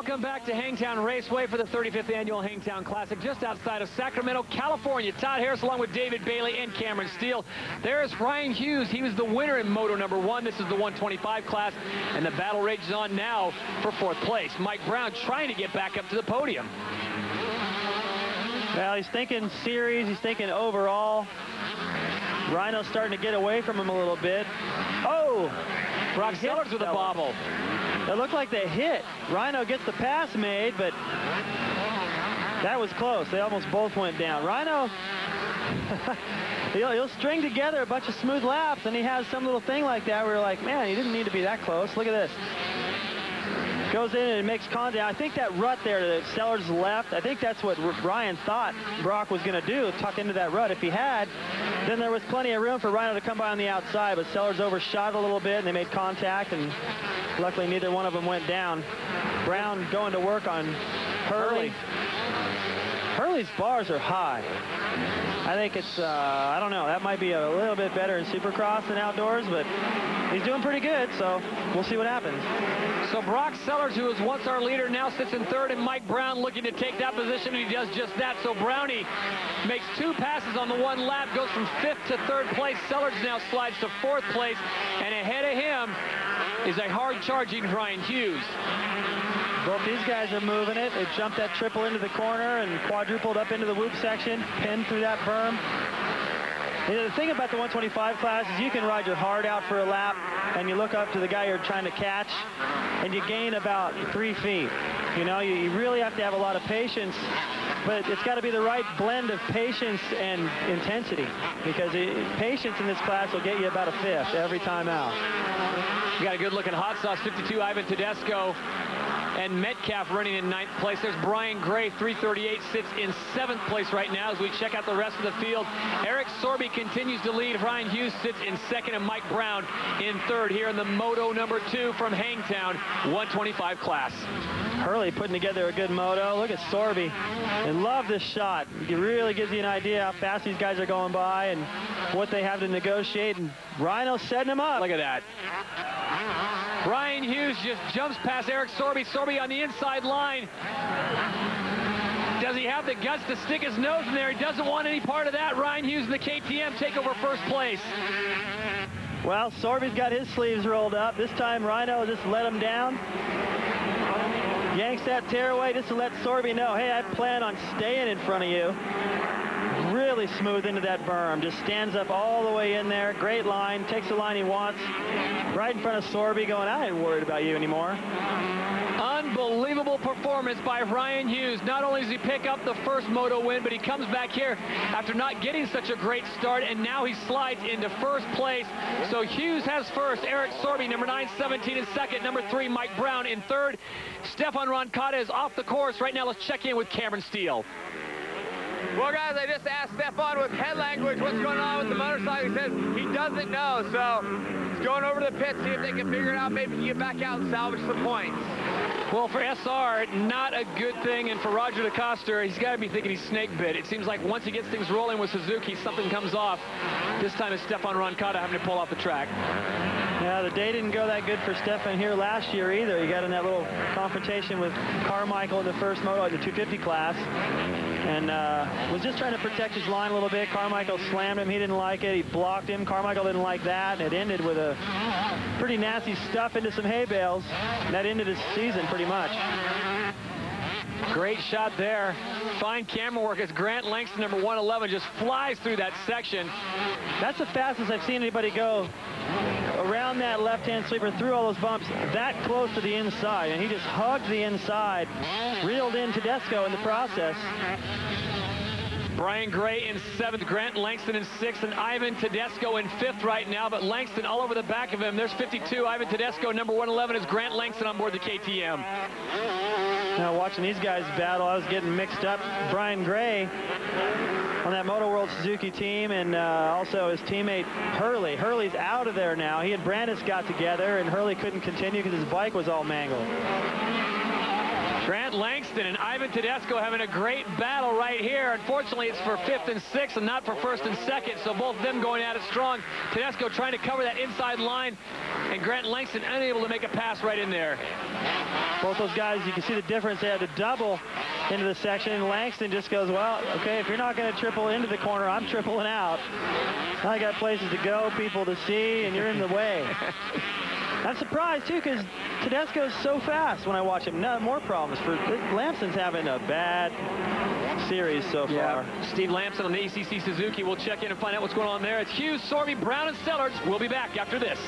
Welcome back to Hangtown Raceway for the 35th Annual Hangtown Classic, just outside of Sacramento, California. Todd Harris along with David Bailey and Cameron Steele. There's Ryan Hughes. He was the winner in Moto number 1. This is the 125 class, and the battle rages on now for 4th place. Mike Brown trying to get back up to the podium. Well, he's thinking series. He's thinking overall. Rhino's starting to get away from him a little bit. Oh! Brock Sellers with a bobble. It looked like they hit. Rhino gets the pass made, but that was close. They almost both went down. Rhino, he'll string together a bunch of smooth laps, and he has some little thing like that where you're like, man, he didn't need to be that close. Look at this. Goes in and makes contact. I think that rut there that Sellers left, I think that's what Ryan thought Brock was going to do, tuck into that rut. If he had, then there was plenty of room for Rhino to come by on the outside, but Sellers overshot a little bit, and they made contact, and luckily neither one of them went down. Brown going to work on Hurley. Hurley's bars are high. I think it's, I don't know, that might be a little bit better in Supercross than outdoors, but he's doing pretty good, so we'll see what happens. So Brock Sellers, who was once our leader, now sits in 3rd, and Mike Brown looking to take that position, and he does just that. So Brownie makes 2 passes on the 1 lap, goes from 5th to 3rd place. Sellers now slides to 4th place, and ahead of him is a hard-charging Ryan Hughes. Both these guys are moving it. They jumped that triple into the corner and quadrupled up into the whoop section, pinned through that berm. You know, the thing about the 125 class is you can ride your heart out for a lap, and you look up to the guy you're trying to catch, and you gain about 3 feet. You know, you really have to have a lot of patience, but it's got to be the right blend of patience and intensity, because patience in this class will get you about a 5th every time out. You got a good-looking hot sauce, 52 Ivan Tedesco. And Metcalf running in 9th place. There's Brian Gray, 338, sits in 7th place right now as we check out the rest of the field. Eric Sorby continues to lead. Ryan Hughes sits in 2nd, and Mike Brown in 3rd here in the Moto number 2 from Hangtown 125 class. Hurley putting together a good moto. Look at Sorby. And love this shot. It really gives you an idea how fast these guys are going by and what they have to negotiate. And Rhino's setting him up. Look at that. Ryan Hughes just jumps past Eric Sorby. Sorby on the inside line. Does he have the guts to stick his nose in there? He doesn't want any part of that. Ryan Hughes and the KTM take over 1st place. Well, Sorby's got his sleeves rolled up. This time Rhino just let him down. Yanks that tearaway just to let Sorby know, hey, I plan on staying in front of you. Really smooth into that berm. Just stands up all the way in there. Great line. Takes the line he wants. Right in front of Sorby going, I ain't worried about you anymore. Unbelievable performance by Ryan Hughes. Not only does he pick up the 1st Moto win, but he comes back here after not getting such a great start, and now he slides into 1st place. So Hughes has 1st. Eric Sorby, number 9, 17 in 2nd. Number 3, Mike Brown in 3rd. Stefan Roncada is off the course. Right now, let's check in with Cameron Steele. Well, guys, I just asked Stefan with head language what's going on with the motorcycle. He says he doesn't know, so he's going over to the pit, see if they can figure it out. Maybe he can get back out and salvage some points. Well, for SR, not a good thing, and for Roger DeCoster, he's got to be thinking he's snake bit. It seems like once he gets things rolling with Suzuki, something comes off. This time it's Stefan Roncada having to pull off the track. Yeah, the day didn't go that good for Stefan here last year either. He got in that little confrontation with Carmichael in the 1st Moto in the 250 class, and was just trying to protect his line a little bit. Carmichael slammed him. He didn't like it. He blocked him. Carmichael didn't like that, and it ended with a pretty nasty stuff into some hay bales, and that ended his season pretty much. Great shot there. Fine camera work as Grant Langston, number 111, just flies through that section. That's the fastest I've seen anybody go around that left-hand sweeper, through all those bumps, that close to the inside, and he just hugged the inside, reeled in Tedesco in the process. Brian Gray in 7th, Grant Langston in 6th, and Ivan Tedesco in 5th right now, but Langston all over the back of him. There's 52, Ivan Tedesco, number 111, is Grant Langston on board the KTM. Now, watching these guys battle, I was getting mixed up. Brian Gray on that Moto World Suzuki team, and also his teammate Hurley. Hurley's out of there now. He and Brandis got together, and Hurley couldn't continue because his bike was all mangled. Grant Langston and Ivan Tedesco having a great battle right here. Unfortunately, it's for 5th and 6th and not for 1st and 2nd, so both of them going at it strong. Tedesco trying to cover that inside line. and Grant Langston unable to make a pass right in there. Both those guys, you can see the difference. They had to double into the section, and Langston just goes, well, okay, if you're not going to triple into the corner, I'm tripling out. I got places to go, people to see, and you're in the way. I'm surprised, too, because Tedesco's so fast when I watch him. No more problems. Lampson's having a bad series so far. Steve Lampson on the ACC Suzuki. We'll check in and find out what's going on there. It's Hughes, Sorby, Brown, and Sellards. We'll be back after this.